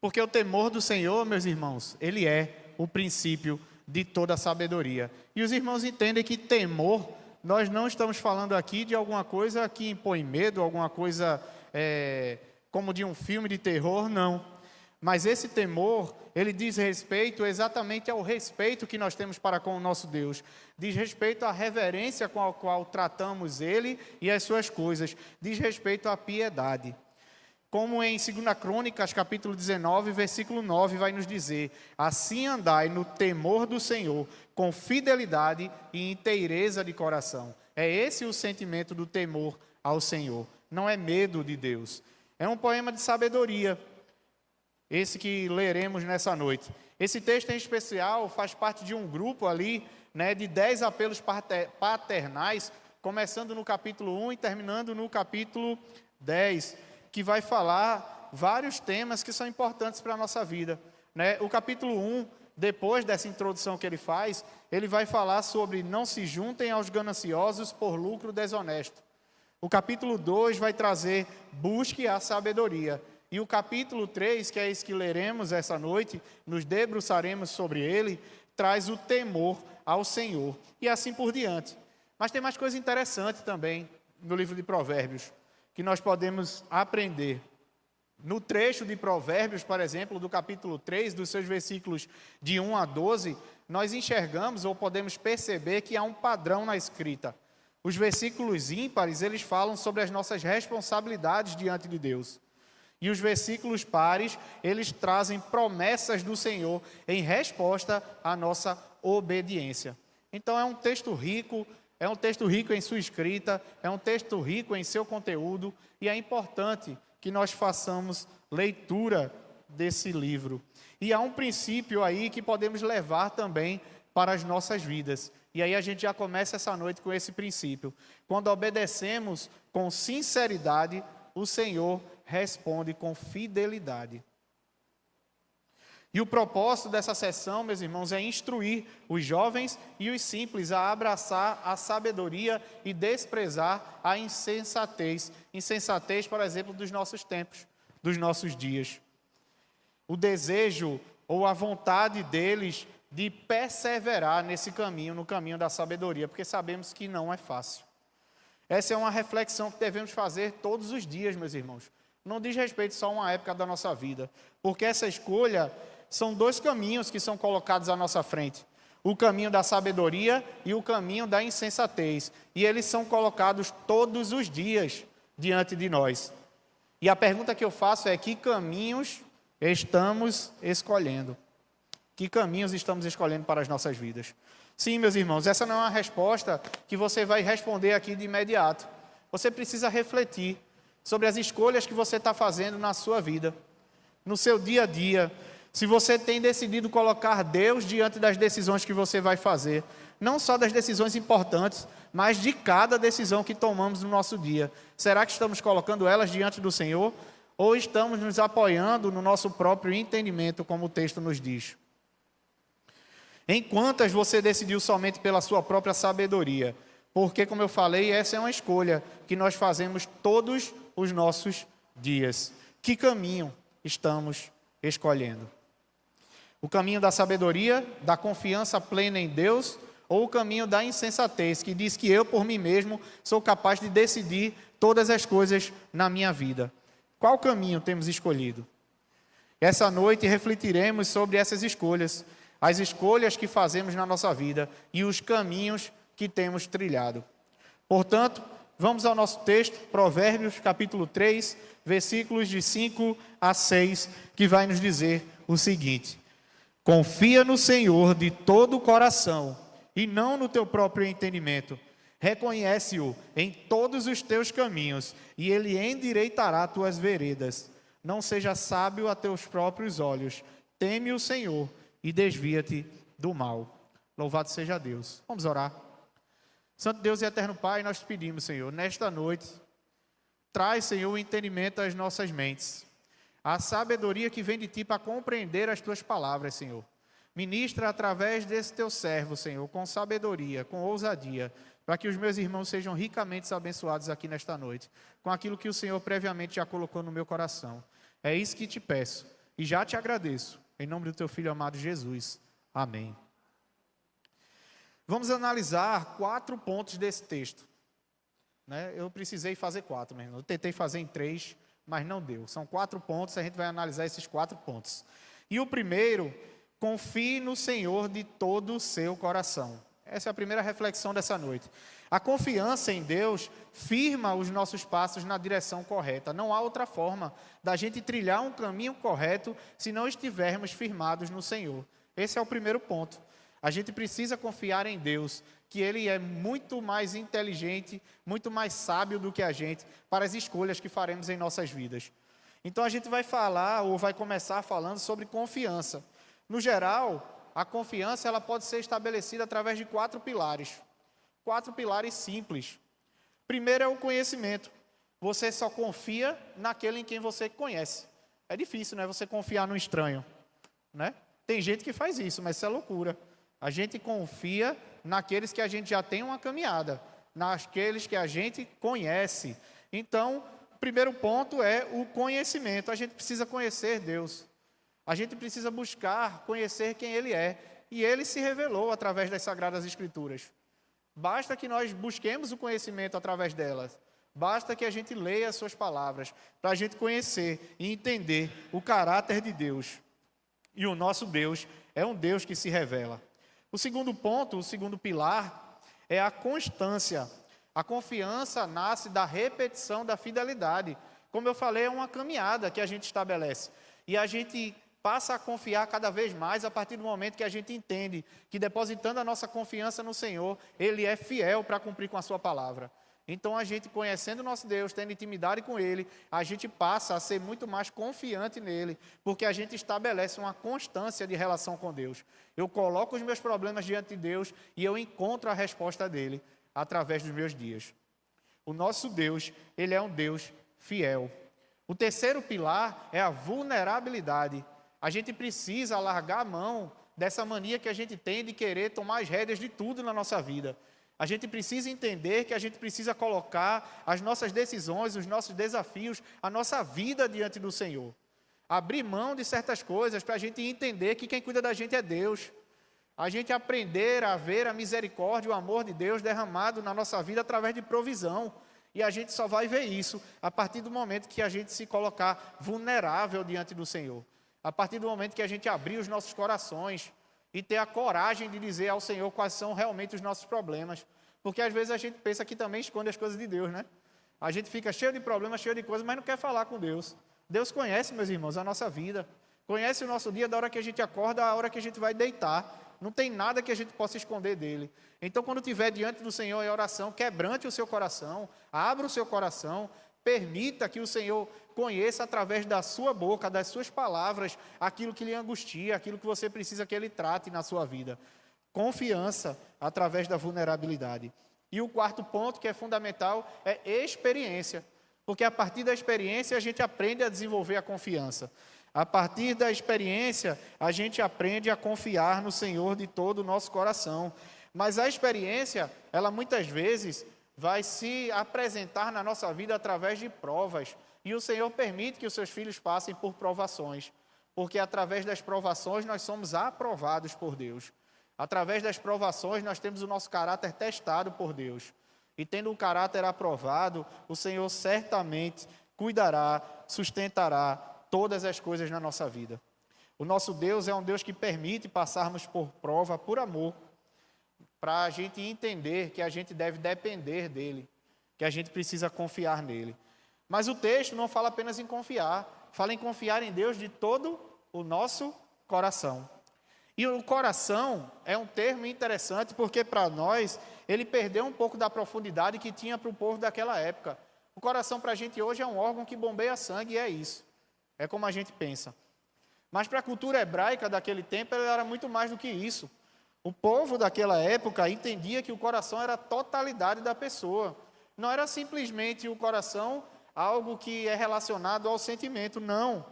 Porque o temor do Senhor, meus irmãos, ele é o princípio de toda a sabedoria. E os irmãos entendem que temor, nós não estamos falando aqui de alguma coisa que impõe medo, alguma coisa como de um filme de terror, não. Mas esse temor, ele diz respeito exatamente ao respeito que nós temos para com o nosso Deus. Diz respeito à reverência com a qual tratamos Ele e as suas coisas. Diz respeito à piedade. Como em 2 Crônicas, capítulo 19, versículo 9, vai nos dizer: assim andai no temor do Senhor, com fidelidade e inteireza de coração. É esse o sentimento do temor ao Senhor. Não é medo de Deus. É um poema de sabedoria, esse que leremos nessa noite. Esse texto em especial faz parte de um grupo ali, de 10 apelos paternais, começando no capítulo 1 e terminando no capítulo 10, que vai falar vários temas que são importantes para a nossa vida. O capítulo 1, depois dessa introdução que ele faz, ele vai falar sobre não se juntem aos gananciosos por lucro desonesto. O capítulo 2 vai trazer busque a sabedoria. E o capítulo 3, que é esse que leremos essa noite, nos debruçaremos sobre ele, traz o temor ao Senhor. E assim por diante. Mas tem mais coisa interessante também no livro de Provérbios, que nós podemos aprender. No trecho de Provérbios, por exemplo, do capítulo 3, dos seus versículos de 1 a 12, nós enxergamos ou podemos perceber que há um padrão na escrita. Os versículos ímpares, eles falam sobre as nossas responsabilidades diante de Deus. E os versículos pares, eles trazem promessas do Senhor em resposta à nossa obediência. Então é um texto rico em sua escrita, é um texto rico em seu conteúdo, e é importante que nós façamos leitura desse livro. E há um princípio aí que podemos levar também para as nossas vidas. E aí a gente já começa essa noite com esse princípio. Quando obedecemos com sinceridade, o Senhor responde com fidelidade. E o propósito dessa sessão, meus irmãos, é instruir os jovens e os simples a abraçar a sabedoria e desprezar a insensatez. Insensatez, por exemplo, dos nossos tempos, dos nossos dias. O desejo ou a vontade deles de perseverar nesse caminho, no caminho da sabedoria, porque sabemos que não é fácil. Essa é uma reflexão que devemos fazer todos os dias, meus irmãos. Não diz respeito só a uma época da nossa vida, porque essa escolha são dois caminhos que são colocados à nossa frente. O caminho da sabedoria e o caminho da insensatez. E eles são colocados todos os dias diante de nós. E a pergunta que eu faço é: que caminhos estamos escolhendo? Que caminhos estamos escolhendo para as nossas vidas? Sim, meus irmãos, essa não é uma resposta que você vai responder aqui de imediato. Você precisa refletir sobre as escolhas que você está fazendo na sua vida, no seu dia a dia. Se você tem decidido colocar Deus diante das decisões que você vai fazer, não só das decisões importantes, mas de cada decisão que tomamos no nosso dia. Será que estamos colocando elas diante do Senhor? Ou estamos nos apoiando no nosso próprio entendimento, como o texto nos diz? Em quantas você decidiu somente pela sua própria sabedoria? Porque, como eu falei, essa é uma escolha que nós fazemos todos os nossos dias. Que caminho estamos escolhendo? O caminho da sabedoria, da confiança plena em Deus, ou o caminho da insensatez, que diz que eu, por mim mesmo, sou capaz de decidir todas as coisas na minha vida? Qual caminho temos escolhido? Essa noite refletiremos sobre essas escolhas, as escolhas que fazemos na nossa vida e os caminhos que temos trilhado. Portanto, vamos ao nosso texto, Provérbios, capítulo 3, versículos de 5 a 6, que vai nos dizer o seguinte: confia no Senhor de todo o coração e não no teu próprio entendimento. Reconhece-o em todos os teus caminhos e ele endireitará tuas veredas. Não seja sábio a teus próprios olhos. Teme o Senhor e desvia-te do mal. Louvado seja Deus. Vamos orar. Santo Deus e eterno Pai, nós te pedimos, Senhor, nesta noite, traz, Senhor, o entendimento às nossas mentes, a sabedoria que vem de Ti para compreender as Tuas palavras, Senhor. Ministra através desse Teu servo, Senhor, com sabedoria, com ousadia, para que os meus irmãos sejam ricamente abençoados aqui nesta noite, com aquilo que o Senhor previamente já colocou no meu coração. É isso que te peço, e já te agradeço. Em nome do teu Filho amado Jesus. Amém. Vamos analisar 4 pontos desse texto. Eu precisei fazer 4 mesmo. Eu tentei fazer em 3, mas não deu. São 4 pontos, a gente vai analisar esses 4 pontos. E o primeiro, confie no Senhor de todo o seu coração. Essa é a primeira reflexão dessa noite. A confiança em Deus firma os nossos passos na direção correta. Não há outra forma da gente trilhar um caminho correto se não estivermos firmados no Senhor. Esse é o primeiro ponto. A gente precisa confiar em Deus, que Ele é muito mais inteligente, muito mais sábio do que a gente para as escolhas que faremos em nossas vidas. Então a gente vai falar, ou vai começar falando sobre confiança. No geral, a confiança ela pode ser estabelecida através de 4 pilares. 4 pilares simples. Primeiro é o conhecimento. Você só confia naquele em quem você conhece. É difícil, né? Você confiar no estranho, né? Tem gente que faz isso, mas isso é loucura. A gente confia naqueles que a gente já tem uma caminhada, naqueles que a gente conhece. Então, o primeiro ponto é o conhecimento. A gente precisa conhecer Deus. A gente precisa buscar conhecer quem Ele é. E Ele se revelou através das Sagradas Escrituras. Basta que nós busquemos o conhecimento através delas. Basta que a gente leia as suas palavras, para a gente conhecer e entender o caráter de Deus. E o nosso Deus é um Deus que se revela. O segundo ponto, o segundo pilar, é a constância. A confiança nasce da repetição da fidelidade. Como eu falei, é uma caminhada que a gente estabelece. E a gente passa a confiar cada vez mais a partir do momento que a gente entende que depositando a nossa confiança no Senhor, Ele é fiel para cumprir com a sua palavra. Então a gente conhecendo o nosso Deus, tendo intimidade com Ele, a gente passa a ser muito mais confiante nele, porque a gente estabelece uma constância de relação com Deus. Eu coloco os meus problemas diante de Deus e eu encontro a resposta dele através dos meus dias. O nosso Deus, Ele é um Deus fiel. O terceiro pilar é a vulnerabilidade. A gente precisa largar a mão dessa mania que a gente tem de querer tomar as rédeas de tudo na nossa vida. A gente precisa entender que a gente precisa colocar as nossas decisões, os nossos desafios, a nossa vida diante do Senhor. Abrir mão de certas coisas para a gente entender que quem cuida da gente é Deus. A gente aprender a ver a misericórdia, o amor de Deus derramado na nossa vida através de provisão. E a gente só vai ver isso a partir do momento que a gente se colocar vulnerável diante do Senhor. A partir do momento que a gente abrir os nossos corações e ter a coragem de dizer ao Senhor quais são realmente os nossos problemas. Porque às vezes a gente pensa que também esconde as coisas de Deus, né? A gente fica cheio de problemas, cheio de coisas, mas não quer falar com Deus. Deus conhece, meus irmãos, a nossa vida. Conhece o nosso dia da hora que a gente acorda à hora que a gente vai deitar. Não tem nada que a gente possa esconder dele. Então, quando estiver diante do Senhor em oração, quebrante o seu coração, abra o seu coração, permita que o Senhor conheça através da sua boca, das suas palavras, aquilo que lhe angustia, aquilo que você precisa que Ele trate na sua vida. Confiança através da vulnerabilidade. E o quarto ponto, que é fundamental, é experiência. Porque a partir da experiência a gente aprende a desenvolver a confiança. A partir da experiência a gente aprende a confiar no Senhor de todo o nosso coração. Mas a experiência, ela muitas vezes vai se apresentar na nossa vida através de provas. E o Senhor permite que os seus filhos passem por provações, porque através das provações nós somos aprovados por Deus. Através das provações nós temos o nosso caráter testado por Deus. E tendo o caráter aprovado, o Senhor certamente cuidará, sustentará todas as coisas na nossa vida. O nosso Deus é um Deus que permite passarmos por prova, por amor, para a gente entender que a gente deve depender dEle, que a gente precisa confiar nele. Mas o texto não fala apenas em confiar, fala em confiar em Deus de todo o nosso coração. E o coração é um termo interessante porque para nós ele perdeu um pouco da profundidade que tinha para o povo daquela época. O coração para a gente hoje é um órgão que bombeia sangue e é isso. É como a gente pensa. Mas para a cultura hebraica daquele tempo ele era muito mais do que isso. O povo daquela época entendia que o coração era a totalidade da pessoa. Não era simplesmente o coração algo que é relacionado ao sentimento, não.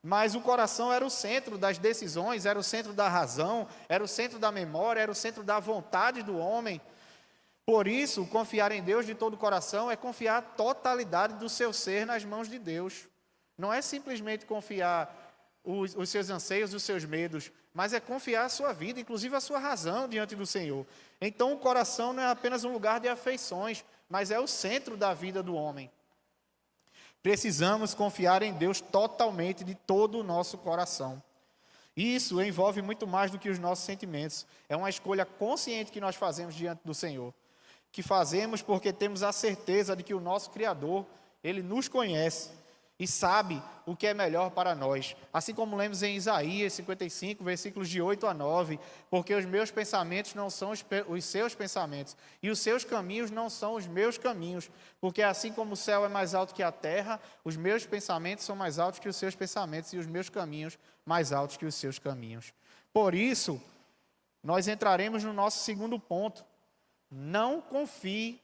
Mas o coração era o centro das decisões, era o centro da razão, era o centro da memória, era o centro da vontade do homem. Por isso, confiar em Deus de todo o coração é confiar a totalidade do seu ser nas mãos de Deus. Não é simplesmente confiar os seus anseios, os seus medos, mas é confiar a sua vida, inclusive a sua razão diante do Senhor. Então o coração não é apenas um lugar de afeições, mas é o centro da vida do homem. Precisamos confiar em Deus totalmente, de todo o nosso coração. Isso envolve muito mais do que os nossos sentimentos. É uma escolha consciente que nós fazemos diante do Senhor. Que fazemos porque temos a certeza de que o nosso Criador, Ele nos conhece e sabe o que é melhor para nós. Assim como lemos em Isaías 55, versículos de 8 a 9, porque os meus pensamentos não são os seus pensamentos, e os seus caminhos não são os meus caminhos, porque assim como o céu é mais alto que a terra, os meus pensamentos são mais altos que os seus pensamentos, e os meus caminhos mais altos que os seus caminhos. Por isso, nós entraremos no nosso segundo ponto. Não confie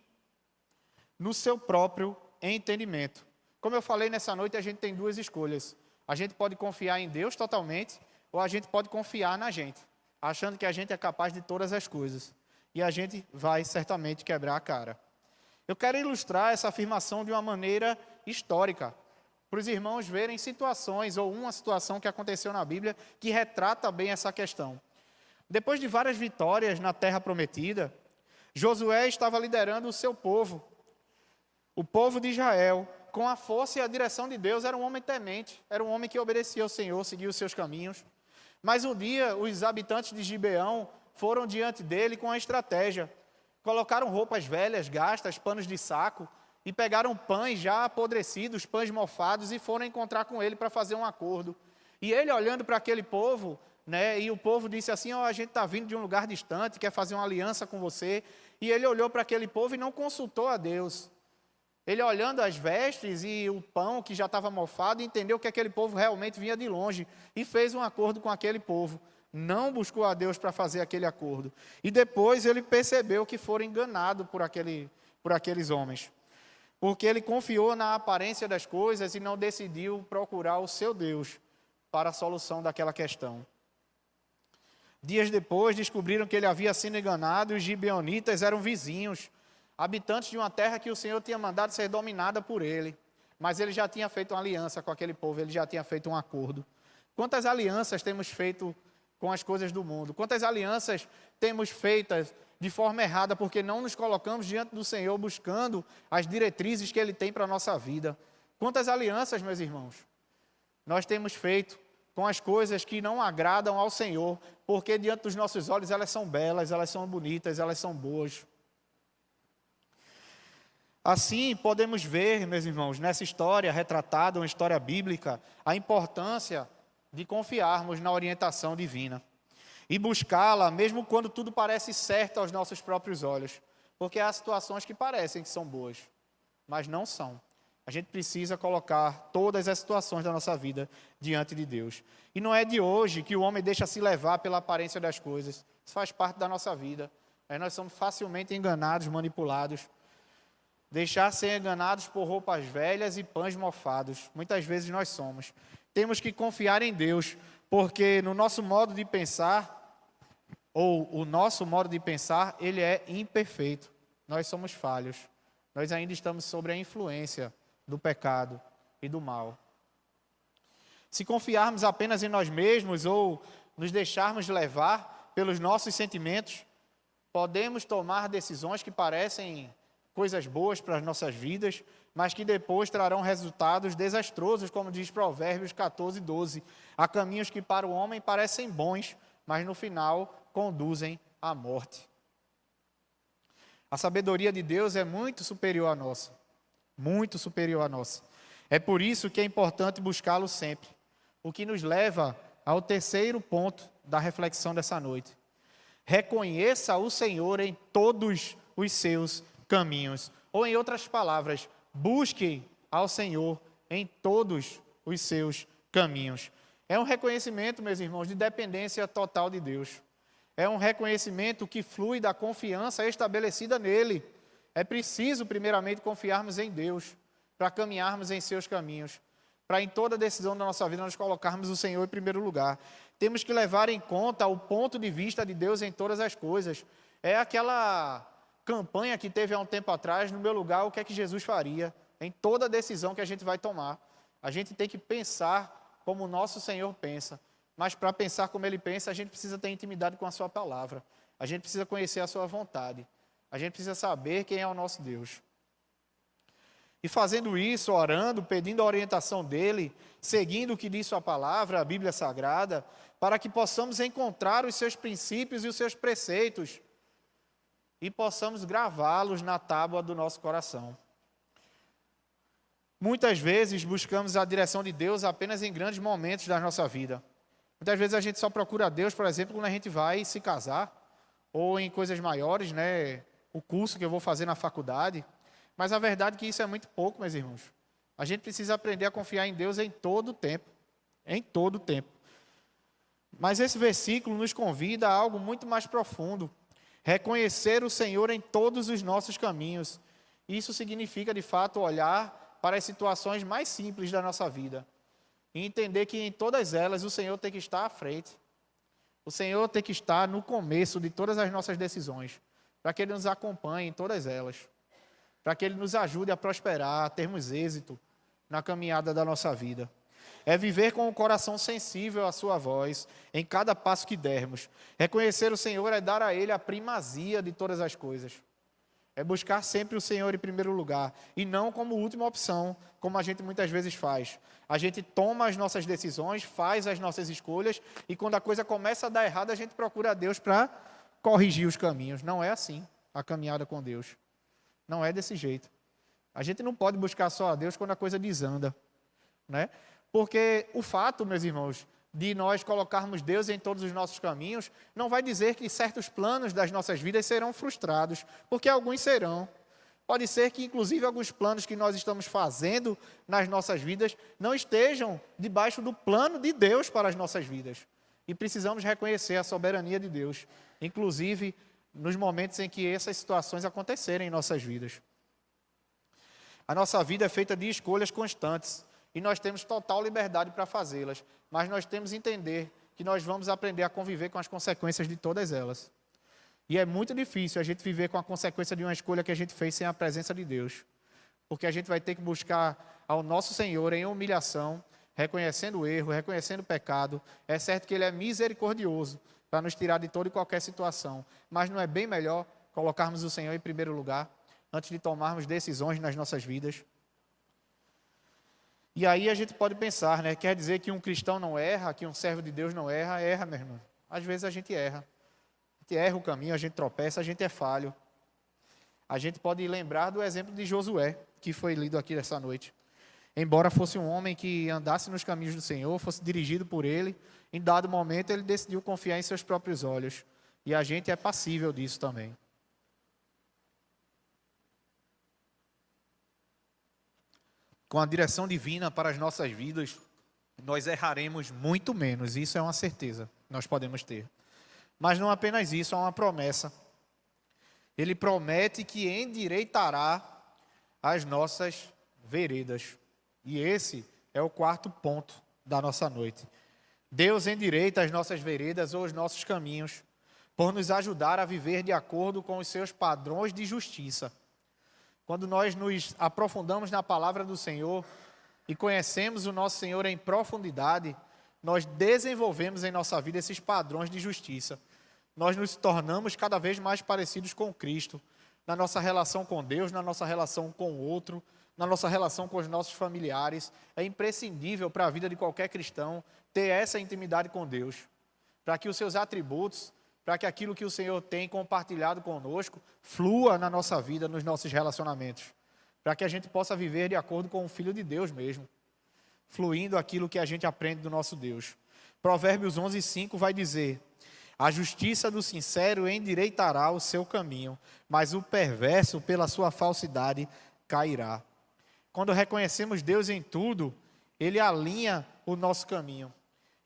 no seu próprio entendimento. Como eu falei nessa noite, a gente tem duas escolhas. A gente pode confiar em Deus totalmente, ou a gente pode confiar na gente, achando que a gente é capaz de todas as coisas. E a gente vai certamente quebrar a cara. Eu quero ilustrar essa afirmação de uma maneira histórica, para os irmãos verem situações, ou uma situação que aconteceu na Bíblia, que retrata bem essa questão. Depois de várias vitórias na Terra Prometida, Josué estava liderando o seu povo, o povo de Israel, com a força e a direção de Deus. Era um homem temente, era um homem que obedecia ao Senhor, seguia os seus caminhos. Mas um dia, os habitantes de Gibeão foram diante dele com a estratégia. Colocaram roupas velhas, gastas, panos de saco, e pegaram pães já apodrecidos, pães mofados, e foram encontrar com ele para fazer um acordo. E ele, olhando para aquele povo, e o povo disse assim: a gente está vindo de um lugar distante, quer fazer uma aliança com você. E ele olhou para aquele povo e não consultou a Deus. Ele, olhando as vestes e o pão que já estava mofado, entendeu que aquele povo realmente vinha de longe e fez um acordo com aquele povo. Não buscou a Deus para fazer aquele acordo. E depois ele percebeu que foram enganados por aqueles homens. Porque ele confiou na aparência das coisas e não decidiu procurar o seu Deus para a solução daquela questão. Dias depois, descobriram que ele havia sido enganado e os gibeonitas eram vizinhos, habitantes de uma terra que o Senhor tinha mandado ser dominada por ele. Mas ele já tinha feito uma aliança com aquele povo, ele já tinha feito um acordo. Quantas alianças temos feito com as coisas do mundo? Quantas alianças temos feitas de forma errada porque não nos colocamos diante do Senhor buscando as diretrizes que Ele tem para a nossa vida? Quantas alianças, meus irmãos, nós temos feito com as coisas que não agradam ao Senhor, porque diante dos nossos olhos elas são belas, elas são bonitas, elas são boas. Assim, podemos ver, meus irmãos, nessa história retratada, uma história bíblica, a importância de confiarmos na orientação divina e buscá-la, mesmo quando tudo parece certo aos nossos próprios olhos, porque há situações que parecem que são boas, mas não são. A gente precisa colocar todas as situações da nossa vida diante de Deus. E não é de hoje que o homem deixa se levar pela aparência das coisas. Isso faz parte da nossa vida. Nós somos facilmente enganados, manipulados. Deixar ser enganados por roupas velhas e pães mofados. Muitas vezes nós somos. Temos que confiar em Deus, porque no nosso modo de pensar, ou o nosso modo de pensar, ele é imperfeito. Nós somos falhos. Nós ainda estamos sob a influência do pecado e do mal. Se confiarmos apenas em nós mesmos ou nos deixarmos levar pelos nossos sentimentos, podemos tomar decisões que parecem coisas boas para as nossas vidas, mas que depois trarão resultados desastrosos, como diz Provérbios 14, 12. Há caminhos que para o homem parecem bons, mas no final conduzem à morte. A sabedoria de Deus é muito superior à nossa. Muito superior à nossa. É por isso que é importante buscá-lo sempre. O que nos leva ao terceiro ponto da reflexão dessa noite. Reconheça o Senhor em todos os seus caminhos. Ou em outras palavras, busque ao Senhor em todos os seus caminhos. É um reconhecimento, meus irmãos, de dependência total de Deus. É um reconhecimento que flui da confiança estabelecida nele. É preciso, primeiramente, confiarmos em Deus, para caminharmos em seus caminhos, para em toda decisão da nossa vida nós colocarmos o Senhor em primeiro lugar. Temos que levar em conta o ponto de vista de Deus em todas as coisas. É aquela campanha que teve há um tempo atrás, no meu lugar, o que é que Jesus faria em toda decisão que a gente vai tomar. A gente tem que pensar como o nosso Senhor pensa. Mas para pensar como Ele pensa, a gente precisa ter intimidade com a sua palavra. A gente precisa conhecer a sua vontade. A gente precisa saber quem é o nosso Deus. E fazendo isso, orando, pedindo a orientação dEle, seguindo o que diz sua palavra, a Bíblia Sagrada, para que possamos encontrar os seus princípios e os seus preceitos e possamos gravá-los na tábua do nosso coração. Muitas vezes buscamos a direção de Deus apenas em grandes momentos da nossa vida. Muitas vezes a gente só procura Deus, por exemplo, quando a gente vai se casar, ou em coisas maiores, né? O curso que eu vou fazer na faculdade. Mas a verdade é que isso é muito pouco, meus irmãos. A gente precisa aprender a confiar em Deus em todo o tempo. Em todo o tempo. Mas esse versículo nos convida a algo muito mais profundo. Reconhecer o Senhor em todos os nossos caminhos. Isso significa, de fato, olhar para as situações mais simples da nossa vida. E entender que em todas elas o Senhor tem que estar à frente. O Senhor tem que estar no começo de todas as nossas decisões. Para que Ele nos acompanhe em todas elas. Para que Ele nos ajude a prosperar, a termos êxito na caminhada da nossa vida. É viver com o coração sensível à sua voz, em cada passo que dermos. Reconhecer o Senhor é dar a Ele a primazia de todas as coisas. É buscar sempre o Senhor em primeiro lugar, e não como última opção, como a gente muitas vezes faz. A gente toma as nossas decisões, faz as nossas escolhas, e quando a coisa começa a dar errado, a gente procura a Deus para corrigir os caminhos. Não é assim a caminhada com Deus. Não é desse jeito. A gente não pode buscar só a Deus quando a coisa desanda, né? Porque o fato, meus irmãos, de nós colocarmos Deus em todos os nossos caminhos, não vai dizer que certos planos das nossas vidas serão frustrados, porque alguns serão. Pode ser que, inclusive, alguns planos que nós estamos fazendo nas nossas vidas não estejam debaixo do plano de Deus para as nossas vidas. E precisamos reconhecer a soberania de Deus, inclusive nos momentos em que essas situações acontecerem em nossas vidas. A nossa vida é feita de escolhas constantes e nós temos total liberdade para fazê-las, mas nós temos que entender que nós vamos aprender a conviver com as consequências de todas elas. E é muito difícil a gente viver com a consequência de uma escolha que a gente fez sem a presença de Deus, porque a gente vai ter que buscar ao nosso Senhor em humilhação, reconhecendo o erro, reconhecendo o pecado. É certo que Ele é misericordioso para nos tirar de toda e qualquer situação, mas não é bem melhor colocarmos o Senhor em primeiro lugar, antes de tomarmos decisões nas nossas vidas? E aí a gente pode pensar, né? Quer dizer que um cristão não erra, que um servo de Deus não erra? Erra, meu irmão. Às vezes a gente erra. A gente erra o caminho, a gente tropeça, a gente é falho. A gente pode lembrar do exemplo de Josué, que foi lido aqui essa noite. Embora fosse um homem que andasse nos caminhos do Senhor, fosse dirigido por Ele, em dado momento ele decidiu confiar em seus próprios olhos. E a gente é passível disso também. Com a direção divina para as nossas vidas, nós erraremos muito menos. Isso é uma certeza, nós podemos ter. Mas não apenas isso, há uma promessa. Ele promete que endireitará as nossas veredas. E esse é o quarto ponto da nossa noite. Deus endireita as nossas veredas ou os nossos caminhos, por nos ajudar a viver de acordo com os seus padrões de justiça. Quando nós nos aprofundamos na palavra do Senhor e conhecemos o nosso Senhor em profundidade, nós desenvolvemos em nossa vida esses padrões de justiça. Nós nos tornamos cada vez mais parecidos com Cristo, na nossa relação com Deus, na nossa relação com o outro, na nossa relação com os nossos familiares. É imprescindível para a vida de qualquer cristão ter essa intimidade com Deus, para que os seus atributos, para que aquilo que o Senhor tem compartilhado conosco flua na nossa vida, nos nossos relacionamentos, para que a gente possa viver de acordo com o Filho de Deus mesmo, fluindo aquilo que a gente aprende do nosso Deus. Provérbios 11:5 vai dizer: a justiça do sincero endireitará o seu caminho, mas o perverso pela sua falsidade cairá. Quando reconhecemos Deus em tudo, Ele alinha o nosso caminho.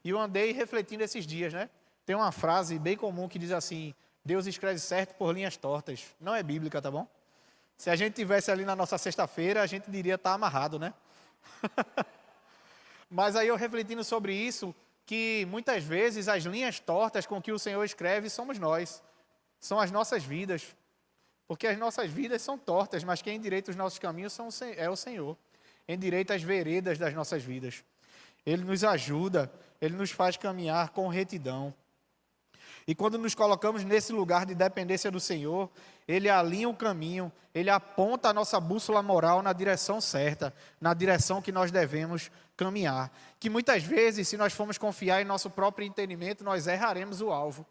E eu andei refletindo esses dias, né? Tem uma frase bem comum que diz assim: Deus escreve certo por linhas tortas. Não é bíblica, tá bom? Se a gente tivesse ali na nossa sexta-feira, a gente diria estar amarrado, né? Mas aí eu refletindo sobre isso, que muitas vezes as linhas tortas com que o Senhor escreve somos nós. São as nossas vidas. Porque as nossas vidas são tortas, mas quem endireita os nossos caminhos é o Senhor. Endireita as veredas das nossas vidas. Ele nos ajuda, Ele nos faz caminhar com retidão. E quando nos colocamos nesse lugar de dependência do Senhor, Ele alinha o caminho, Ele aponta a nossa bússola moral na direção certa, na direção que nós devemos caminhar. Que muitas vezes, se nós formos confiar em nosso próprio entendimento, nós erraremos o alvo.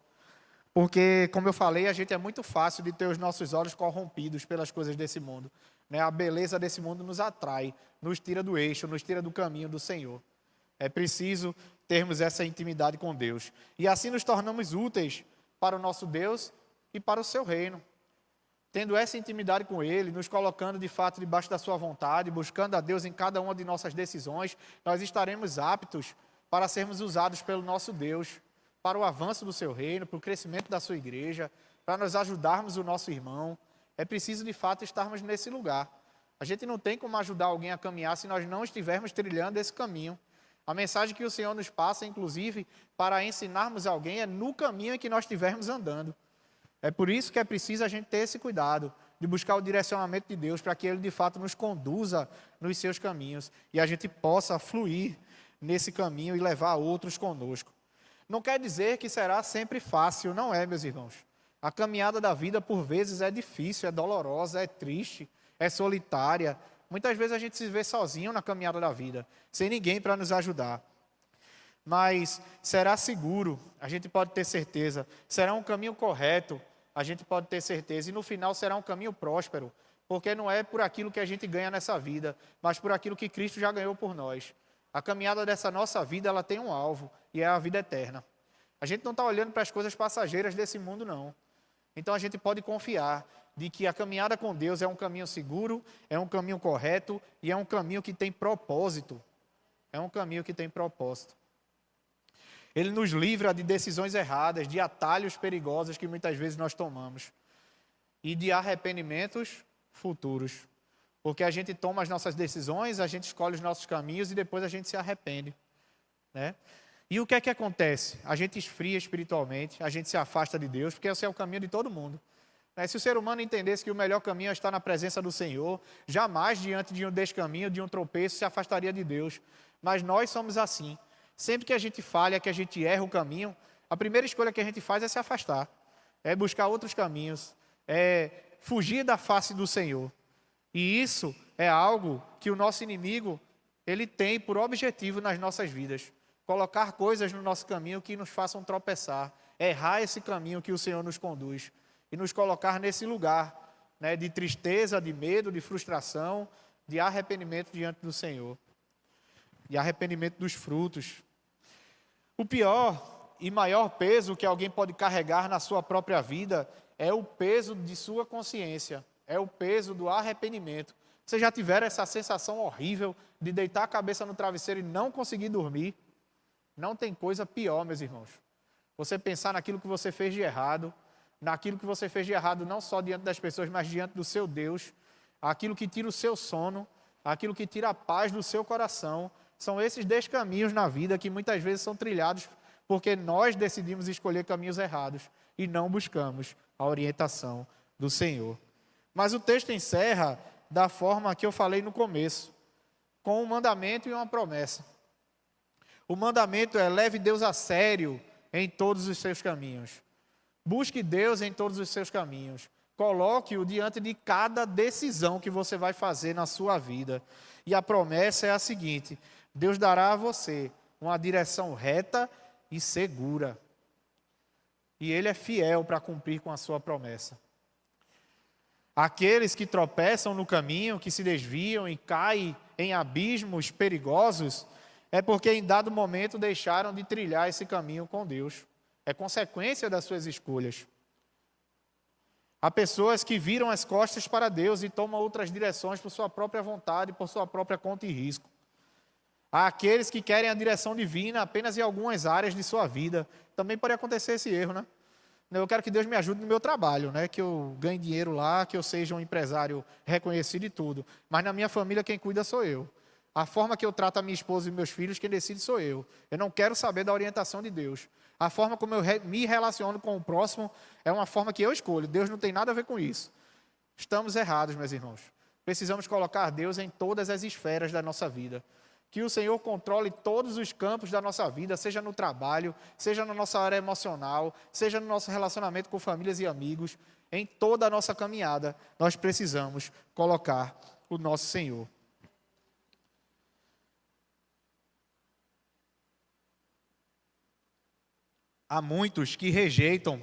Porque, como eu falei, a gente é muito fácil de ter os nossos olhos corrompidos pelas coisas desse mundo. A beleza desse mundo nos atrai, nos tira do eixo, nos tira do caminho do Senhor. É preciso termos essa intimidade com Deus. E assim nos tornamos úteis para o nosso Deus e para o seu reino. Tendo essa intimidade com Ele, nos colocando de fato debaixo da sua vontade, buscando a Deus em cada uma de nossas decisões, nós estaremos aptos para sermos usados pelo nosso Deus, para o avanço do seu reino, para o crescimento da sua igreja, para nós ajudarmos o nosso irmão. É preciso de fato estarmos nesse lugar. A gente não tem como ajudar alguém a caminhar se nós não estivermos trilhando esse caminho. A mensagem que o Senhor nos passa, inclusive, para ensinarmos alguém é no caminho em que nós estivermos andando. É por isso que é preciso a gente ter esse cuidado de buscar o direcionamento de Deus para que Ele de fato nos conduza nos seus caminhos e a gente possa fluir nesse caminho e levar outros conosco. Não quer dizer que será sempre fácil, não é, meus irmãos. A caminhada da vida por vezes é difícil, é dolorosa, é triste, é solitária. Muitas vezes a gente se vê sozinho na caminhada da vida, sem ninguém para nos ajudar. Mas será seguro, a gente pode ter certeza. Será um caminho correto, a gente pode ter certeza. E no final será um caminho próspero, porque não é por aquilo que a gente ganha nessa vida, mas por aquilo que Cristo já ganhou por nós. A caminhada dessa nossa vida, ela tem um alvo, e é a vida eterna. A gente não está olhando para as coisas passageiras desse mundo, não. Então a gente pode confiar de que a caminhada com Deus é um caminho seguro, é um caminho correto e é um caminho que tem propósito. É um caminho que tem propósito. Ele nos livra de decisões erradas, de atalhos perigosos que muitas vezes nós tomamos e de arrependimentos futuros. Porque a gente toma as nossas decisões, a gente escolhe os nossos caminhos e depois a gente se arrepende, né? E o que é que acontece? A gente esfria espiritualmente, a gente se afasta de Deus, porque esse é o caminho de todo mundo. Se o ser humano entendesse que o melhor caminho é estar na presença do Senhor, jamais diante de um descaminho, de um tropeço, se afastaria de Deus. Mas nós somos assim. Sempre que a gente falha, que a gente erra o caminho, a primeira escolha que a gente faz é se afastar. É buscar outros caminhos, é fugir da face do Senhor. E isso é algo que o nosso inimigo, ele tem por objetivo nas nossas vidas. Colocar coisas no nosso caminho que nos façam tropeçar, errar esse caminho que o Senhor nos conduz e nos colocar nesse lugar, né, de tristeza, de medo, de frustração, de arrependimento diante do Senhor e arrependimento dos frutos. O pior e maior peso que alguém pode carregar na sua própria vida é o peso de sua consciência, é o peso do arrependimento. Vocês já tiveram essa sensação horrível de deitar a cabeça no travesseiro e não conseguir dormir? Não tem coisa pior, meus irmãos. Você pensar naquilo que você fez de errado, naquilo que você fez de errado não só diante das pessoas, mas diante do seu Deus, aquilo que tira o seu sono, aquilo que tira a paz do seu coração. São esses descaminhos na vida que muitas vezes são trilhados porque nós decidimos escolher caminhos errados e não buscamos a orientação do Senhor. Mas o texto encerra da forma que eu falei no começo, com um mandamento e uma promessa. O mandamento é: leve Deus a sério em todos os seus caminhos. Busque Deus em todos os seus caminhos. Coloque-o diante de cada decisão que você vai fazer na sua vida. E a promessa é a seguinte: Deus dará a você uma direção reta e segura. E Ele é fiel para cumprir com a sua promessa. Aqueles que tropeçam no caminho, que se desviam e caem em abismos perigosos, é porque em dado momento deixaram de trilhar esse caminho com Deus. É consequência das suas escolhas. Há pessoas que viram as costas para Deus e tomam outras direções por sua própria vontade, por sua própria conta e risco. Há aqueles que querem a direção divina apenas em algumas áreas de sua vida. Também pode acontecer esse erro, né? Eu quero que Deus me ajude no meu trabalho, né? Que eu ganhe dinheiro lá, que eu seja um empresário reconhecido e tudo. Mas na minha família quem cuida sou eu. A forma que eu trato a minha esposa e meus filhos, quem decide sou eu. Eu não quero saber da orientação de Deus. A forma como eu me relaciono com o próximo é uma forma que eu escolho. Deus não tem nada a ver com isso. Estamos errados, meus irmãos. Precisamos colocar Deus em todas as esferas da nossa vida. Que o Senhor controle todos os campos da nossa vida, seja no trabalho, seja na nossa área emocional, seja no nosso relacionamento com famílias e amigos. Em toda a nossa caminhada, nós precisamos colocar o nosso Senhor. Há muitos que rejeitam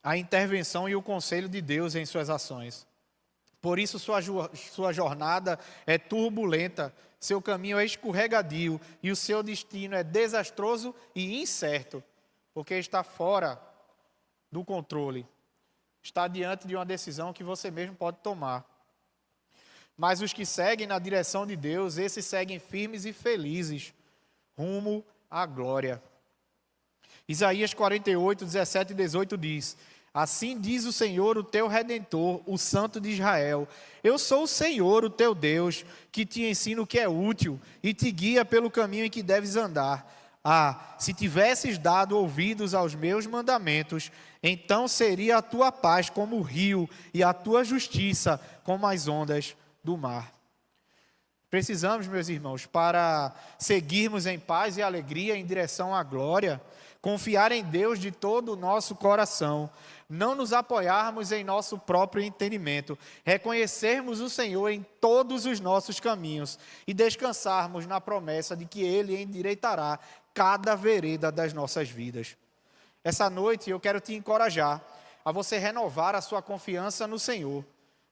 a intervenção e o conselho de Deus em suas ações. Por isso sua jornada é turbulenta, seu caminho é escorregadio e o seu destino é desastroso e incerto, porque está fora do controle, está diante de uma decisão que você mesmo pode tomar. Mas os que seguem na direção de Deus, esses seguem firmes e felizes, rumo à glória. Isaías 48, 17 e 18 diz: assim diz o Senhor, o teu Redentor, o Santo de Israel: eu sou o Senhor, o teu Deus, que te ensina o que é útil e te guia pelo caminho em que deves andar. Ah, se tivesses dado ouvidos aos meus mandamentos, então seria a tua paz como o rio e a tua justiça como as ondas do mar. Precisamos, meus irmãos, para seguirmos em paz e alegria em direção à glória, confiar em Deus de todo o nosso coração, não nos apoiarmos em nosso próprio entendimento, reconhecermos o Senhor em todos os nossos caminhos e descansarmos na promessa de que Ele endireitará cada vereda das nossas vidas. Essa noite eu quero te encorajar a você renovar a sua confiança no Senhor,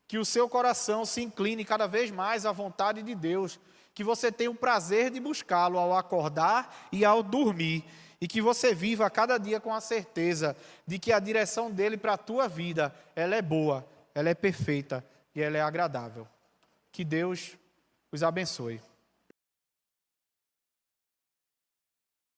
que o seu coração se incline cada vez mais à vontade de Deus, que você tenha o prazer de buscá-lo ao acordar e ao dormir, e que você viva a cada dia com a certeza de que a direção dele para a tua vida, ela é boa, ela é perfeita e ela é agradável. Que Deus os abençoe.